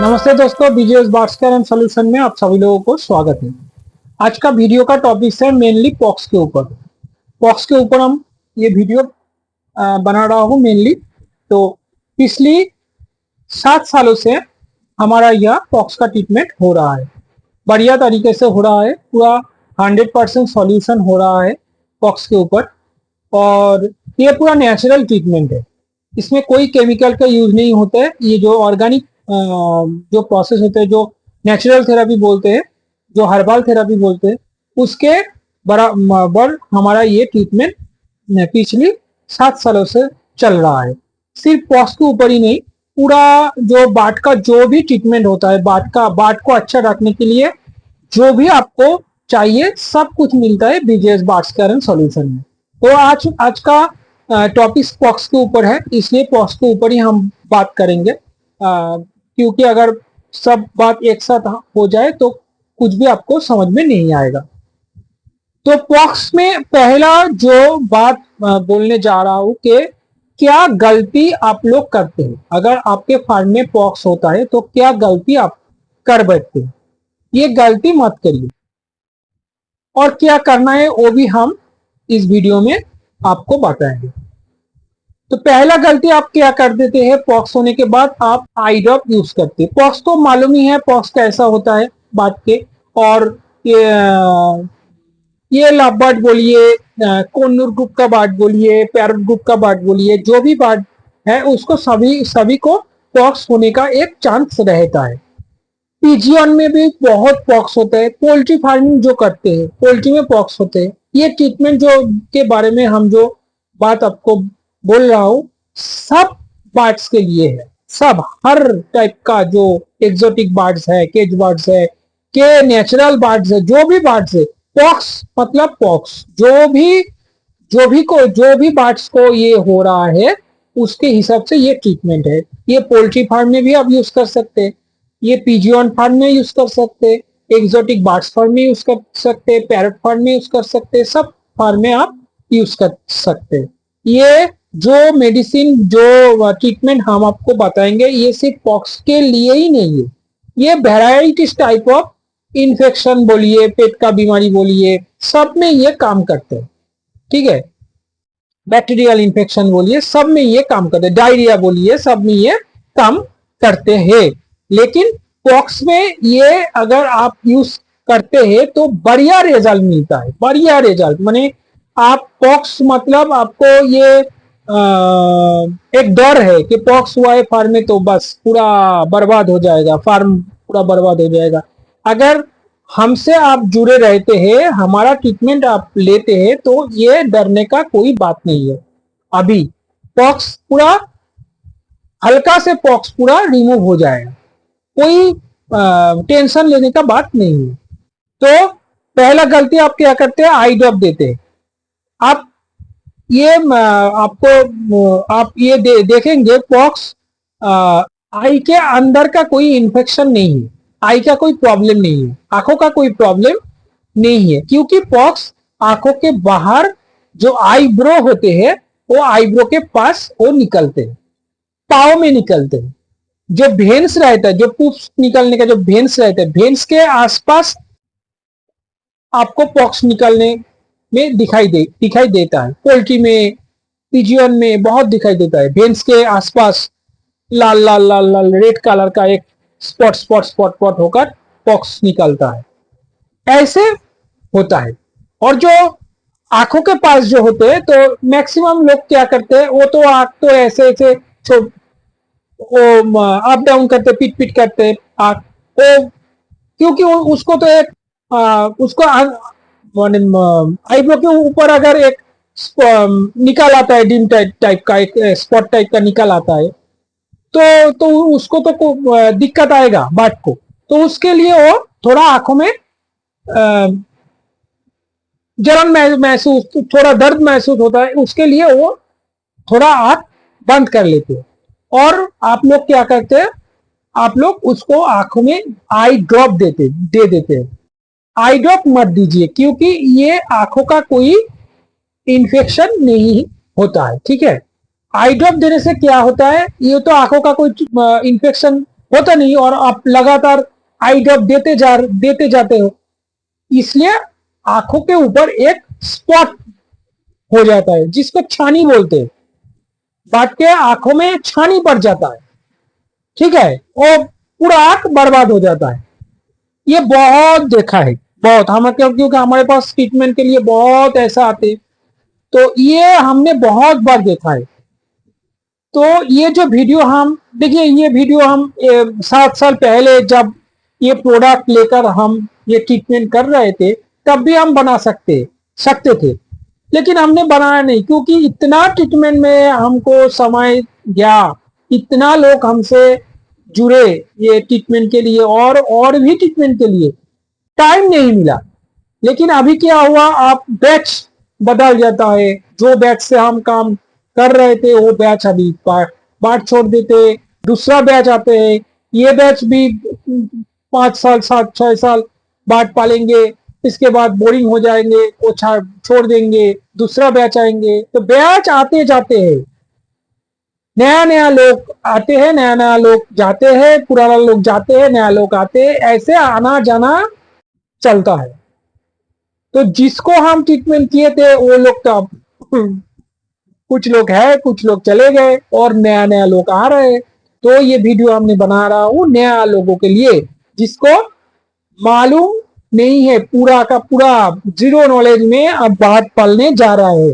नमस्ते दोस्तों, BJS bards care and solution में आप सभी लोगों को स्वागत है। आज का वीडियो का टॉपिक है मेनली पॉक्स के ऊपर। पॉक्स के ऊपर हम ये वीडियो बना रहा हूँ मेनली। तो पिछली 7 सालों से हमारा यह पॉक्स का ट्रीटमेंट हो रहा है, बढ़िया तरीके से हो रहा है, पूरा 100% सॉल्यूशन हो रहा है पॉक्स के ऊपर। और ये पूरा नेचुरल ट्रीटमेंट है, इसमें कोई केमिकल का यूज नहीं होता है। ये जो ऑर्गेनिक जो प्रोसेस होते हैं, जो नेचुरल थेरेपी बोलते हैं, जो हर्बल थेरेपी बोलते हैं, उसके बराबर हमारा ये ट्रीटमेंट पिछली 7 सालों से चल रहा है। सिर्फ पॉक्स के ऊपर ही नहीं, पूरा जो बात का जो भी ट्रीटमेंट होता है, बात को अच्छा रखने के लिए जो भी आपको चाहिए सब कुछ मिलता है BJS bards care and solution में। तो आज का टॉपिक पॉक्स के ऊपर है, इसलिए पॉक्स के ऊपर ही हम बात करेंगे। क्योंकि अगर सब बात एक साथ हो जाए तो कुछ भी आपको समझ में नहीं आएगा। तो पॉक्स में पहला जो बात बोलने जा रहा हूं कि क्या गलती आप लोग करते हैं। अगर आपके फार्म में पॉक्स होता है तो क्या गलती आप कर बैठते हैं, ये गलती मत करिए। और क्या करना है वो भी हम इस वीडियो में आपको बताएंगे। तो पहला गलती आप क्या कर देते हैं, पॉक्स होने के बाद आप आई ड्रॉप यूज करते हैं। पॉक्स तो मालूम ही है पॉक्स कैसा होता है बात के। और ये लाबर्ड बोलिए, कोन्नूर ग्रुप का बार्ड बोलिए, पैरट ग्रुप का बार्ड बोलिए, जो भी बार्ड है उसको सभी को पॉक्स होने का एक चांस रहता है। पीजियन में भी बहुत पॉक्स होता है। पोल्ट्री फार्मिंग जो करते हैं, पोल्ट्री में पॉक्स होते हैं। ये ट्रीटमेंट जो के बारे में हम जो बात आपको बोल रहा हूं, सब बर्ड्स के लिए है। सब हर टाइप का जो एक्सोटिक बर्ड्स है, केज बर्ड्स है, के नेचुरल बर्ड्स है, जो भी बर्ड्स है, पॉक्स मतलब पॉक्स जो भी बर्ड्स को ये हो रहा है उसके हिसाब से ये ट्रीटमेंट है। ये पोल्ट्री फार्म में भी आप यूज कर सकते हैं, ये पीजियन फार्म में यूज कर सकते हैं, एक्सोटिक बर्ड्स फार्म में यूज कर सकते हैं, पैरट फार्म में यूज कर सकते हैं, सब फार्म में आप यूज कर सकते हैं। ये जो मेडिसिन जो ट्रीटमेंट हम आपको बताएंगे ये सिर्फ पॉक्स के लिए ही नहीं है, ये वेराइटीज टाइप ऑफ इन्फेक्शन बोलिए, पेट का बीमारी बोलिए, सब में ये काम करते हैं। ठीक है, बैक्टीरियल इन्फेक्शन बोलिए, सब में ये काम करते हैं। डायरिया बोलिए, सब में ये काम करते हैं। लेकिन पॉक्स में ये अगर आप यूज करते हैं तो बढ़िया रिजल्ट मिलता है। बढ़िया रिजल्ट माने आप पॉक्स मतलब आपको ये एक डर है कि पॉक्स हुआ है फार्म में तो बस पूरा बर्बाद हो जाएगा, फार्म पूरा बर्बाद हो जाएगा। अगर हमसे आप जुड़े रहते हैं, हमारा ट्रीटमेंट आप लेते हैं, तो ये डरने का कोई बात नहीं है। अभी पॉक्स पूरा हल्का से पॉक्स पूरा रिमूव हो जाएगा, कोई टेंशन लेने का बात नहीं है। तो पहला गलती आप क्या करते हैं, आई ड्रॉप देते हैं। आप ये आपको आप ये देखेंगे पॉक्स आई के अंदर का कोई इन्फेक्शन नहीं है, आई का कोई प्रॉब्लम नहीं है, आंखों का कोई प्रॉब्लम नहीं है। क्योंकि पॉक्स आंखों के बाहर जो आईब्रो होते हैं वो आईब्रो के पास वो निकलते हैं, पाँव में निकलते हैं। जो भेंस रहता है, जो पूप निकलने का जो भेंस रहता है, भेंस के आसपास आपको पॉक्स निकलने में दिखाई देता है। पोल्ट्री में, पिजियन में बहुत दिखाई देता है। भेंस के आसपास लाल लाल लाल लाल रेड कलर का एक स्पॉट होकर पॉक्स निकलता है, ऐसे होता है। और जो आंखों के पास जो होते हैं, तो मैक्सिमम लोग क्या करते हैं, वो तो आंख तो ऐसे ऐसे वो अप डाउन करते, पिट पिट करते आंख वो, क्योंकि उसको तो एक उसको आईब्रो के ऊपर अगर एक निकाल आता है, डिम टाइप का एक स्पॉट टाइप का निकाल आता है, तो उसको तो दिक्कत आएगा बात को। तो उसके लिए वो थोड़ा आंखों में जलन महसूस, थोड़ा दर्द महसूस होता है, उसके लिए वो थोड़ा आंख बंद कर लेते हैं। और आप लोग क्या करते हैं, आप लोग उसको आंखों में आई ड्रॉप दे देते हैं। आई ड्रॉप मत दीजिए, क्योंकि ये आंखों का कोई इन्फेक्शन नहीं होता है। ठीक है, आई ड्रॉप देने से क्या होता है, ये तो आंखों का कोई इन्फेक्शन होता नहीं, और आप लगातार आई ड्रॉप देते जाते हो, इसलिए आंखों के ऊपर एक स्पॉट हो जाता है जिसको छानी बोलते हैं। बात के आंखों में छानी पड़ जाता है, ठीक है, और पूरा आंख बर्बाद हो जाता है। ये बहुत देखा है, बहुत हम, क्योंकि हमारे पास ट्रीटमेंट के लिए बहुत ऐसा आते हैं, तो ये हमने बहुत बार देखा है। तो ये जो वीडियो हम देखिए, ये वीडियो हम 7 साल पहले जब ये प्रोडक्ट लेकर हम ये ट्रीटमेंट कर रहे थे, तब भी हम बना सकते थे, लेकिन हमने बनाया नहीं, क्योंकि इतना ट्रीटमेंट में हमको समय गया, इतना लोग हमसे जुड़े ये ट्रीटमेंट के लिए, और भी ट्रीटमेंट के लिए टाइम नहीं मिला। लेकिन अभी क्या हुआ, आप बैच बदल जाता है, जो बैच से हम काम कर रहे थे वो बैच अभी बाट छोड़ देते, दूसरा बैच आते हैं, ये बैच भी 5 साल 7 6 साल बाट पालेंगे, इसके बाद बोरिंग हो जाएंगे, वो छोड़ देंगे, दूसरा बैच आएंगे। तो बैच आते जाते हैं, नया नया लोग आते हैं, नया नया लोग जाते हैं, पुराना लोग जाते हैं, नया लोग आते हैं, ऐसे आना जाना चलता है। तो जिसको हम ट्रीटमेंट किए थे वो लोग तो अब कुछ लोग है, कुछ लोग चले गए, और नया नया लोग आ रहे हैं। तो ये वीडियो हमने बना रहा हूँ नया लोगों के लिए, जिसको मालूम नहीं है, पूरा का पूरा जीरो नॉलेज में अब बात पलने जा रहा है।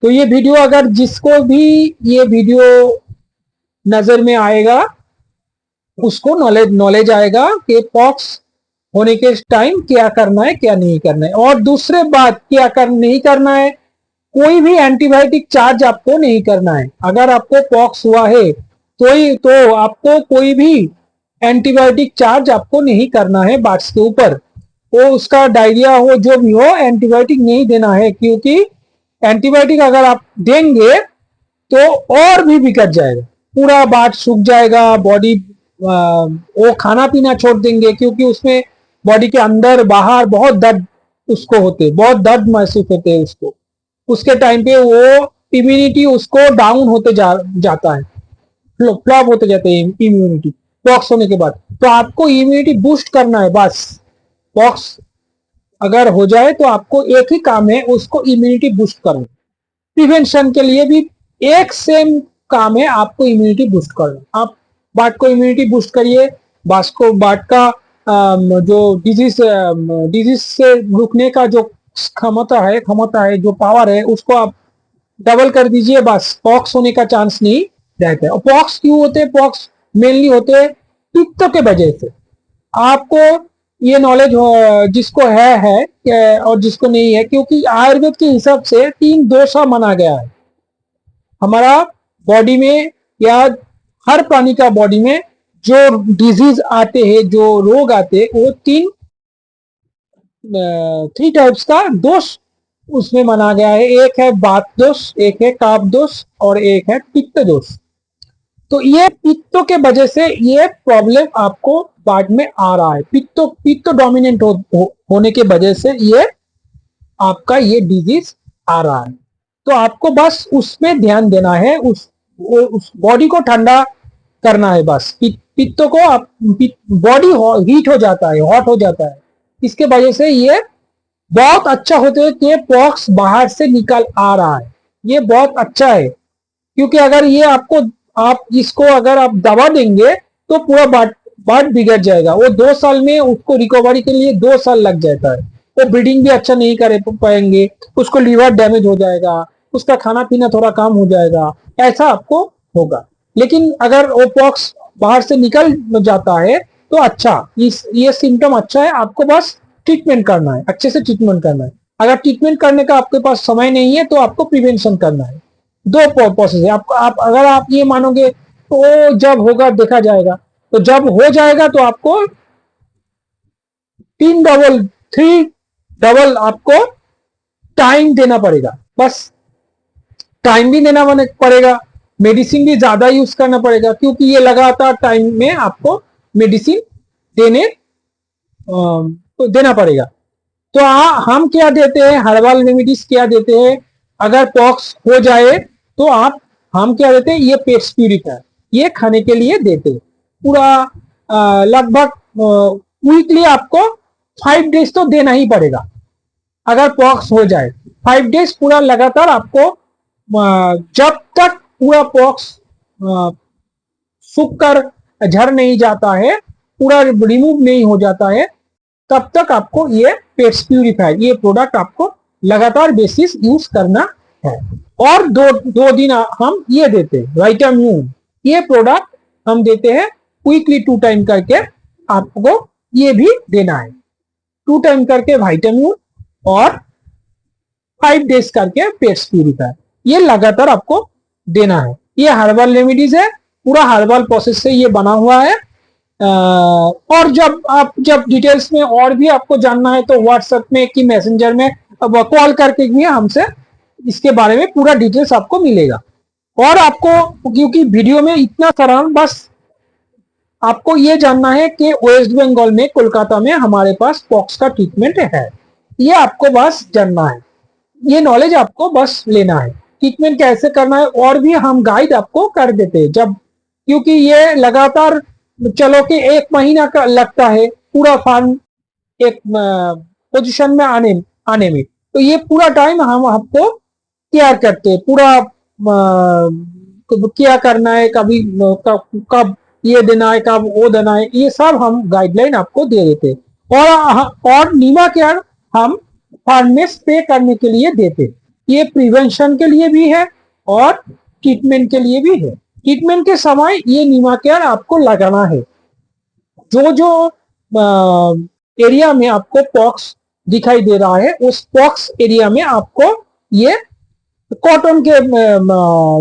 तो ये वीडियो अगर जिसको भी ये वीडियो नजर में आएगा, उसको नॉलेज आएगा कि पॉक्स होने के टाइम क्या करना है, क्या नहीं करना है। और दूसरे बात क्या नहीं करना है, कोई भी एंटीबायोटिक चार्ज आपको नहीं करना है। अगर आपको पॉक्स हुआ है तो आपको कोई भी एंटीबायोटिक चार्ज आपको नहीं करना है बाट्स के ऊपर। वो उसका डायरिया हो, जो भी हो, एंटीबायोटिक नहीं देना है, क्योंकि एंटीबायोटिक अगर आप देंगे तो और भी बिगड़ जाएगा, पूरा बाट सूख जाएगा, बॉडी वो खाना पीना छोड़ देंगे, क्योंकि उसमें बॉडी के अंदर बाहर बहुत दर्द उसको होते, बहुत दर्द महसूस होते हैं उसको। उसके टाइम पे वो इम्यूनिटी उसको डाउन होते जाता है, फ्लॉप होते जाते हैं इम्यूनिटी पॉक्स होने के बाद। तो आपको इम्यूनिटी बूस्ट करना है बस। पॉक्स अगर हो जाए तो आपको एक ही काम है, उसको इम्यूनिटी बूस्ट करना। प्रिवेंशन के लिए भी एक सेम काम है, आपको इम्यूनिटी बूस्ट करना। आप बाट को इम्यूनिटी बूस्ट करिए, बाट का जो डिजीज से रुकने का जो क्षमता है, जो पावर है, उसको आप डबल कर दीजिए, बस पॉक्स होने का चांस नहीं रहता है। और पॉक्स क्यों होते हैं? पॉक्स मेनली होते हैं पित्त के वजह से। आपको ये नॉलेज जिसको है और जिसको नहीं है, क्योंकि आयुर्वेद के हिसाब से 3 दोषा माना गया है हमारा बॉडी में, या हर प्राणी का बॉडी में जो डिजीज आते हैं, जो रोग आते हैं, वो 3 टाइप्स का दोष उसमें माना गया है। एक है वात दोष, एक है काप दोष, और एक है पित्त दोष। तो ये पित्तों के वजह से ये प्रॉब्लम आपको बाद में आ रहा है। पित्त डोमिनेंट होने के वजह से ये आपका ये डिजीज आ रहा है। तो आपको बस उसमें ध्यान देना है, उस बॉडी को ठंडा करना है बस। पित्तों को आप, बॉडी हीट हो जाता है, हॉट हो जाता है, इसके वजह से ये बहुत अच्छा होता है कि पॉक्स बाहर से निकल आ रहा है। ये बहुत अच्छा है, क्योंकि अगर ये आप इसको अगर आप दबा देंगे तो पूरा बाट बिगड़ जाएगा। वो 2 साल में उसको रिकवरी के लिए 2 साल लग जाता है। वो ब्रीडिंग भी अच्छा नहीं कर पाएंगे, उसको लीवर डैमेज हो जाएगा, उसका खाना पीना थोड़ा कम हो जाएगा, ऐसा आपको होगा। लेकिन अगर वो पॉक्स बाहर से निकल जाता है तो अच्छा, ये सिम्टम अच्छा है, आपको बस ट्रीटमेंट करना है, अच्छे से ट्रीटमेंट करना है। अगर ट्रीटमेंट करने का आपके पास समय नहीं है तो आपको प्रिवेंशन करना है। 2 प्रोसेस है। अगर आप ये मानोगे तो जब होगा देखा जाएगा, तो जब हो जाएगा तो आपको 3 डबल आपको टाइम देना पड़ेगा। बस टाइम भी देना पड़ेगा, मेडिसिन भी ज्यादा यूज करना पड़ेगा, क्योंकि ये लगातार टाइम में आपको मेडिसिन देना पड़ेगा। तो हम क्या देते हैं, हर्बल रेमेडीज क्या देते हैं। अगर पॉक्स हो जाए तो हम क्या देते हैं, ये पेट्स प्यूरिफायर ये खाने के लिए देते हैं। पूरा लगभग वीकली आपको 5 डेज तो देना ही पड़ेगा। अगर पॉक्स हो जाए 5 डेज पूरा लगातार आपको, जब तक पूरा पॉक्स सूख कर झड़ नहीं जाता है, पूरा रिमूव नहीं हो जाता है, तब तक आपको ये पेट्स प्यूरिफायर, ये प्रोडक्ट आपको लगातार बेसिस यूज करना है। और दो दिन हम ये देते हैं विटामिन, ये प्रोडक्ट हम देते हैं वीकली 2 टाइम करके, आपको ये भी देना है 2 टाइम करके विटामिन और 5 डेज करके पेट्स प्यूरिफायर, ये लगातार आपको देना है। ये हर्बल रेमेडीज है, पूरा हर्बल प्रोसेस से ये बना हुआ है। और जब डिटेल्स में और भी आपको जानना है तो व्हाट्सएप में कि मैसेंजर में कॉल करके भी हमसे इसके बारे में पूरा डिटेल्स आपको मिलेगा। और आपको क्योंकि वीडियो में इतना सारा, बस आपको ये जानना है कि वेस्ट बंगाल में कोलकाता में हमारे पास पॉक्स का ट्रीटमेंट है, ये आपको बस जानना है, ये नॉलेज आपको बस लेना है। ट्रीटमेंट कैसे करना है और भी हम गाइड आपको कर देते हैं, जब क्योंकि ये लगातार चलो कि 1 महीना का लगता है पूरा फार्म एक पोजीशन में आने में, तो ये पूरा टाइम हम आपको केयर करते हैं, पूरा क्या करना है, कभी कब ये देना है, कब वो देना है, ये सब हम गाइडलाइन आपको दे देते हैं। और नीमा केयर हम फार्म में स्प्रे करने के लिए देते, ये प्रिवेंशन के लिए भी है और ट्रीटमेंट के लिए भी है। ट्रीटमेंट के समय ये नीमा केयर आपको लगाना है। जो एरिया में आपको पॉक्स दिखाई दे रहा है, उस पॉक्स एरिया में आपको ये कॉटन के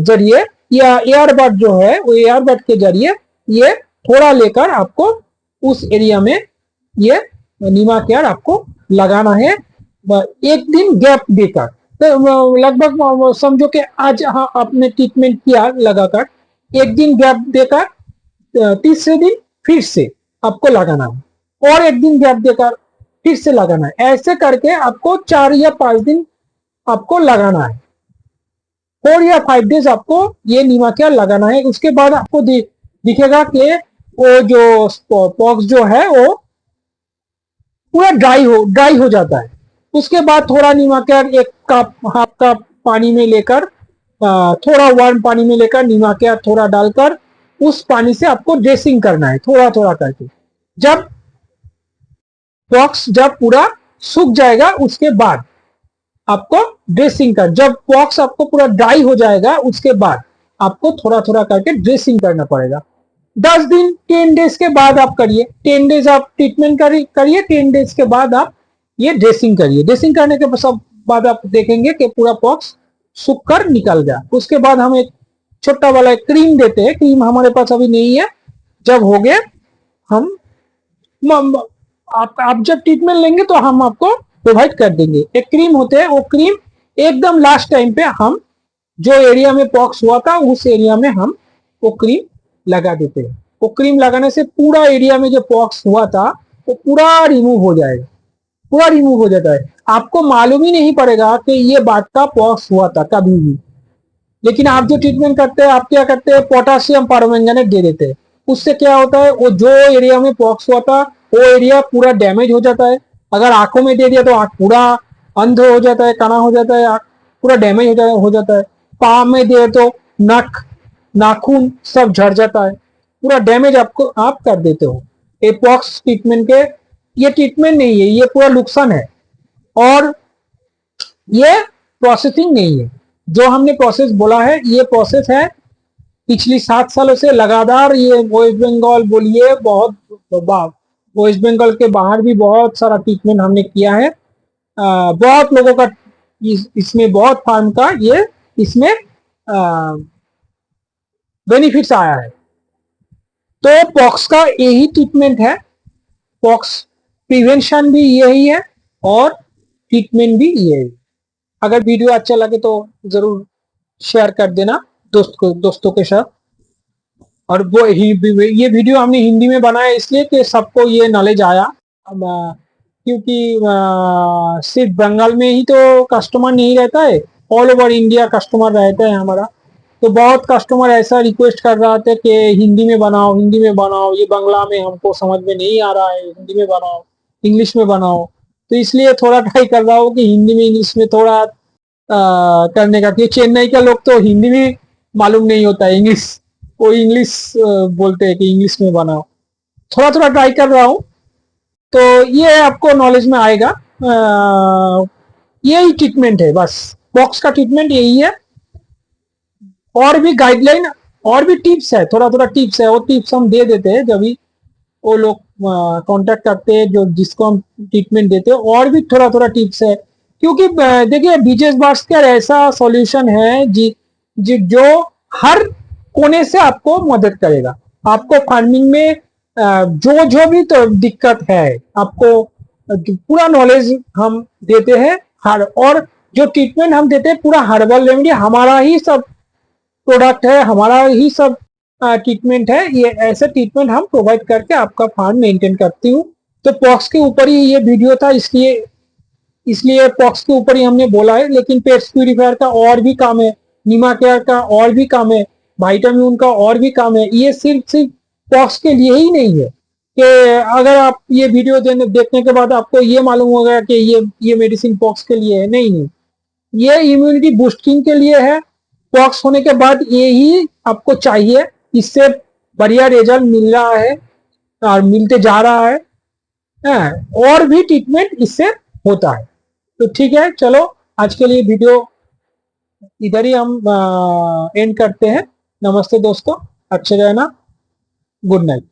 जरिए या एयरबड जो है, वो एयरबड के जरिए ये थोड़ा लेकर आपको उस एरिया में ये नीमा केयर आपको लगाना है। 1 दिन गैप देकर, तो लगभग समझो कि आज आपने ट्रीटमेंट किया लगाकर, 1 दिन गैप देकर तीसरे दिन फिर से आपको लगाना है, और 1 दिन गैप देकर फिर से लगाना है। ऐसे करके आपको 4 या 5 दिन आपको लगाना है, 4 या 5 डेज आपको ये नीमा केयर लगाना है। उसके बाद आपको दिखेगा कि वो जो पॉक्स जो है वो पूरा ड्राई हो जाता है। उसके बाद थोड़ा नीमा केयर 1 कप, हाफ कप पानी में लेकर, थोड़ा वार्म पानी में लेकर नीमा केयर थोड़ा डालकर उस पानी से आपको ड्रेसिंग करना है थोड़ा थोड़ा करके। जब पॉक्स जब पूरा सूख जाएगा उसके बाद आपको ड्रेसिंग कर, जब पॉक्स आपको पूरा ड्राई हो जाएगा उसके बाद आपको थोड़ा थोड़ा करके ड्रेसिंग करना पड़ेगा। 10 दिन 10 डेज के बाद आप करिए, 10 डेज आप ट्रीटमेंट करिए, 10 डेज के बाद आप ये ड्रेसिंग करिए। ड्रेसिंग करने के बाद आप देखेंगे कि पूरा पॉक्स सूख कर निकल गया। उसके बाद हम एक छोटा वाला एक क्रीम देते हैं, क्रीम हमारे पास अभी नहीं है, जब हो गए हम आप जब ट्रीटमेंट लेंगे तो हम आपको प्रोवाइड कर देंगे। एक क्रीम होते हैं, वो क्रीम एकदम लास्ट टाइम पे हम जो एरिया में पॉक्स हुआ था उस एरिया में हम वो क्रीम लगा देते हैं। वो क्रीम लगाने से पूरा एरिया में जो पॉक्स हुआ था वो पूरा रिमूव हो जाएगा, पूरा रिमूव हो जाता है। आपको मालूम ही नहीं पड़ेगा कि ये बात का पॉक्स हुआ था कभी भी। लेकिन आप जो ट्रीटमेंट करते हैं, आप क्या करते हैं, पोटासियम परमैंगनेट दे देते हैं। उससे क्या होता है, वो जो एरिया में पॉक्स हुआ था वो एरिया पूरा डैमेज हो जाता है। अगर आंखों में दे दिया तो आंख पूरा अंधा हो जाता है, काना हो जाता है, आंख पूरा डैमेज हो जाता है। पाँव में दे तो नाखून सब झड़ जाता है, पूरा डैमेज आप कर देते हो। ये पॉक्स ट्रीटमेंट के, ये ट्रीटमेंट नहीं है, ये पूरा नुकसान है और ये प्रोसेसिंग नहीं है। जो हमने प्रोसेस बोला है ये प्रोसेस है पिछली 7 सालों से लगातार। ये वेस्ट बंगाल बोलिए, वेस्ट बंगाल के बाहर भी बहुत सारा ट्रीटमेंट हमने किया है। बहुत लोगों का इसमें, बहुत फार्म का ये इसमें बेनिफिट्स आया है। तो पॉक्स का यही ट्रीटमेंट है, पॉक्स प्रिवेंशन भी यही है और ट्रीटमेंट भी यही है। अगर वीडियो अच्छा लगे तो जरूर शेयर कर देना दोस्तों के साथ। और वो ये वीडियो हमने हिंदी में बनाया इसलिए कि सबको ये नॉलेज आया, क्योंकि सिर्फ बंगाल में ही तो कस्टमर नहीं रहता है, ऑल ओवर इंडिया कस्टमर रहता है हमारा। तो बहुत कस्टमर ऐसा रिक्वेस्ट कर रहा था कि हिंदी में बनाओ, हिंदी में बनाओ, ये बांग्ला में हमको समझ में नहीं आ रहा है, हिंदी में बनाओ, इंग्लिश में बनाओ। तो इसलिए थोड़ा ट्राई कर रहा हूँ कि हिंदी में इंग्लिश में थोड़ा करने का, कि चेन्नई के लोग तो हिंदी भी मालूम नहीं होता है, इंग्लिश, वो इंग्लिश बोलते हैं कि इंग्लिश में बनाओ। थोड़ा थोड़ा ट्राई कर रहा हूँ, तो ये आपको नॉलेज में आएगा। यही ट्रीटमेंट है, बस बॉक्स का ट्रीटमेंट यही है। और भी गाइडलाइन और भी टिप्स है, थोड़ा थोड़ा टिप्स है, वो टिप्स हम दे देते हैं जब भी वो लोग कांटेक्ट करते हैं, जो जिसको हम ट्रीटमेंट देते हैं। और भी थोड़ा थोड़ा टिप्स है, क्योंकि देखिए बीजेस बास्केट ऐसा सॉल्यूशन है जो हर कोने से आपको मदद करेगा। आपको फार्मिंग में जो भी तो दिक्कत है, आपको पूरा नॉलेज हम देते हैं। हर और जो ट्रीटमेंट हम देते हैं पूरा हर्बल रेमेडी, हमारा ही सब प्रोडक्ट है, हमारा ही सब ट्रीटमेंट है। ये ऐसे ट्रीटमेंट हम प्रोवाइड करके आपका फार्म मेंटेन करती हूँ। तो पॉक्स के ऊपर ही ये वीडियो था, इसलिए इसलिए पॉक्स के ऊपर ही हमने बोला है। लेकिन पेट्स प्यूरीफायर का और भी काम है, नीमा केयर का और भी काम है, वाइटामिन का और भी काम है। ये सिर्फ सिर्फ पॉक्स के लिए ही नहीं है कि अगर आप ये वीडियो देखने के बाद आपको ये मालूम हो गया कि ये मेडिसिन पॉक्स के लिए है, नहीं नहीं, ये इम्यूनिटी बूस्टिंग के लिए है। पॉक्स होने के बाद ये ही आपको चाहिए, इससे बढ़िया रिजल्ट मिल रहा है और मिलते जा रहा है। और भी ट्रीटमेंट इससे होता है। तो ठीक है, चलो आज के लिए वीडियो इधर ही हम एंड करते हैं। नमस्ते दोस्तों, अच्छे रहना, गुड नाइट।